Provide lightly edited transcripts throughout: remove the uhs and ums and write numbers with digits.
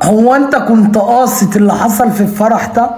هو انت كنت قاصد اللي حصل في الفرح ده؟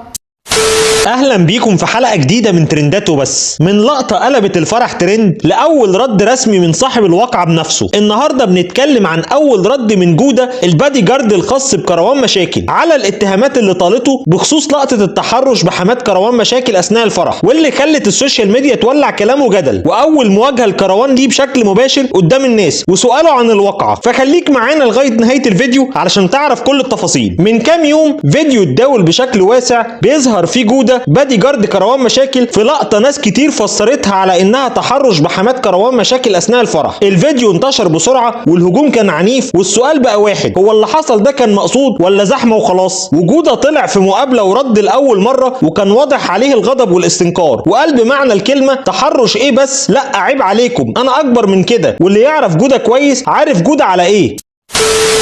اهلا بيكم في حلقه جديده من ترندات وبس. من لقطه قلبت الفرح ترند لاول رد رسمي من صاحب الواقعه بنفسه. النهارده بنتكلم عن اول رد من جوده البادي جارد الخاص بكروان مشاكل على الاتهامات اللي طالته بخصوص لقطه التحرش بحماد كروان مشاكل اثناء الفرح، واللي خلت السوشيال ميديا تولع كلامه جدل، واول مواجهه لكروان ليه بشكل مباشر قدام الناس وسؤاله عن الواقعه. فخليك معانا لغايه نهايه الفيديو علشان تعرف كل التفاصيل. من كام يوم فيديو اتداول بشكل واسع بيظهر فيه جوده بادي جارد كروان مشاكل في لقطه ناس كتير فسرتها على انها تحرش بحماد كروان مشاكل اثناء الفرح. الفيديو انتشر بسرعه والهجوم كان عنيف، والسؤال بقى واحد: هو اللي حصل ده كان مقصود ولا زحمه وخلاص؟ وجوده طلع في مقابله ورد لاول مره وكان واضح عليه الغضب والاستنكار، وقال بمعنى الكلمه: تحرش ايه بس؟ لا عيب عليكم، انا اكبر من كده، واللي يعرف جوده كويس عارف جوده على ايه.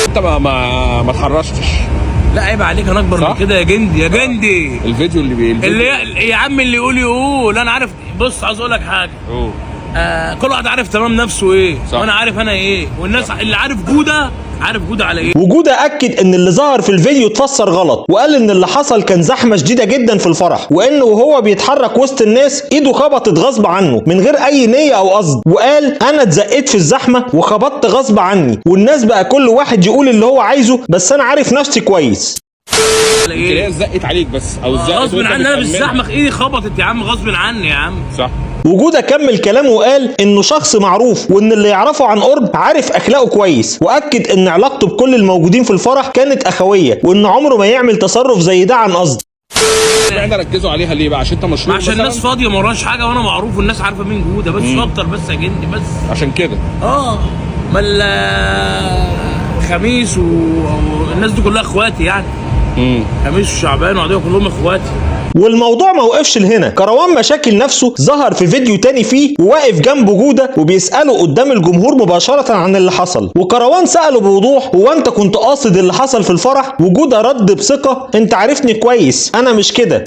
انت ما اتحرشتش. لا عيب عليك، انا اكبر من كده يا جندي يا جندي. الفيديو اللي يا عم اللي يقول انا عارف. بص عاوز اقول لك حاجه. كل واحد عارف تمام نفسه ايه، وانا عارف انا ايه، والناس اللي عارف جوده على ايه. وجوده اكد ان اللي ظهر في الفيديو اتفسر غلط، وقال ان اللي حصل كان زحمه شديده جدا في الفرح، وانه وهو بيتحرك وسط الناس ايده خبطت غصب عنه من غير اي نيه او قصد، وقال: انا اتزقيت في الزحمه وخبطت غصب عني، والناس بقى كل واحد يقول اللي هو عايزه، بس انا عارف نفسي كويس. هي زقت عليك بس، او زقت غصب عني، انا بالزحمه في ايدي خبطت يا عم، غصب عني يا عم. صح. وجوده كمل كلامه وقال انه شخص معروف، وان اللي يعرفه عن قرب عارف اخلاقه كويس، واكد ان علاقته بكل الموجودين في الفرح كانت اخويه، وان عمره ما يعمل تصرف زي ده عن قصد. احنا ركزوا عليها ليه بقى؟ عشان انت مشهور، عشان الناس فاضيه ما وراش حاجه، وانا معروف والناس عارفه مين جوده بس، اكتر بس يا جندي بس. عشان كده مال خميس والناس دي كلها اخواتي يعني. خميس وشعبان وعديه كلهم اخواتي. والموضوع ما وقفش لهنا، كروان مشاكل نفسه ظهر في فيديو تاني فيه وواقف جنبه جوده وبيسأله قدام الجمهور مباشرة عن اللي حصل، وكروان سأله بوضوح: هو انت كنت قاصد اللي حصل في الفرح؟ وجوده رد بثقة: انت عارفني كويس، انا مش كده.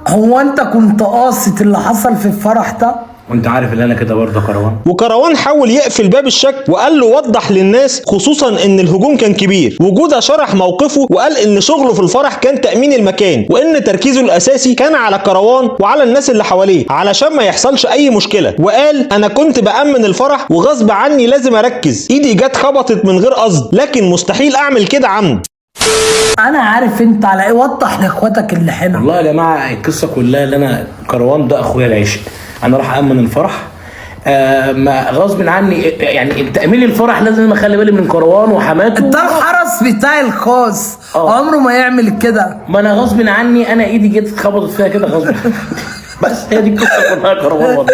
هو انت كنت قاصد اللي حصل في الفرح ده؟ وانت عارف ان انا كده برضه كروان. وكروان حاول يقفل باب الشك وقال له وضح للناس، خصوصا ان الهجوم كان كبير. وجوده شرح موقفه وقال ان شغله في الفرح كان تأمين المكان، وان تركيزه الاساسي كان على كروان وعلى الناس اللي حواليه علشان ما يحصلش اي مشكلة. وقال: انا كنت بأمن الفرح وغصب عني لازم اركز، ايدي جت خبطت من غير قصد، لكن مستحيل اعمل كده عمد. انا عارف انت على ايه، وضح لاخواتك اللي هنا. والله يا جماعه القصه كلها اللي انا كروان ده اخويا العشق، انا راح امن الفرح ما غصب عني، يعني تأمين الفرح لازم اخلي بالي من كروان وحماته. ده الحرس بتاعي الخاص، عمره ما يعمل كده. ما انا غصب عني، انا ايدي جت خبطت فيها كده غصب بس هي دي القصه كلها كروان والله.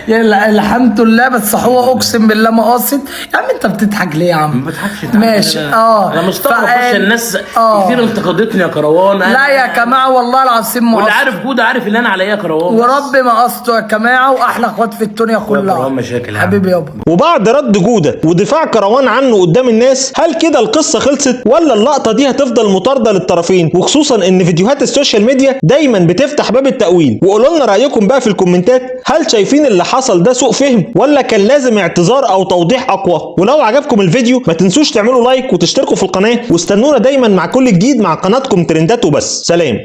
يا الحمد لله، بس هو اقسم بالله ما قاصد. يا عم انت بتضحك ليه يا عم؟ ما بضحكش. ماشي. انا مستغرب بس الناس كتير انتقدتني يا كروان. لا يا جماعه والله العظيم ما واللي عارف جوده عارف اللي انا على ايه يا كروان، وربي ما قصده يا جماعه، واحلى اخوات في الدنيا كلها. كروان مشاكل حبيبي يابا. وبعد رد جوده ودفاع كروان عنه قدام الناس، هل كده القصه خلصت ولا اللقطه دي هتفضل مطارده للطرفين؟ وخصوصا ان فيديوهات السوشيال ميديا دايما بتفتح باب التأويل. وقولوا لنا رايكم بقى في الكومنتات، هل شايفين اللي حصل ده سوء فهم ولا كان لازم اعتذار او توضيح اقوى؟ ولو عجبكم الفيديو ما تنسوش تعملوا لايك وتشتركوا في القناه، واستنونا دايما مع كل جديد مع قناتكم ترندات وبس. سلام.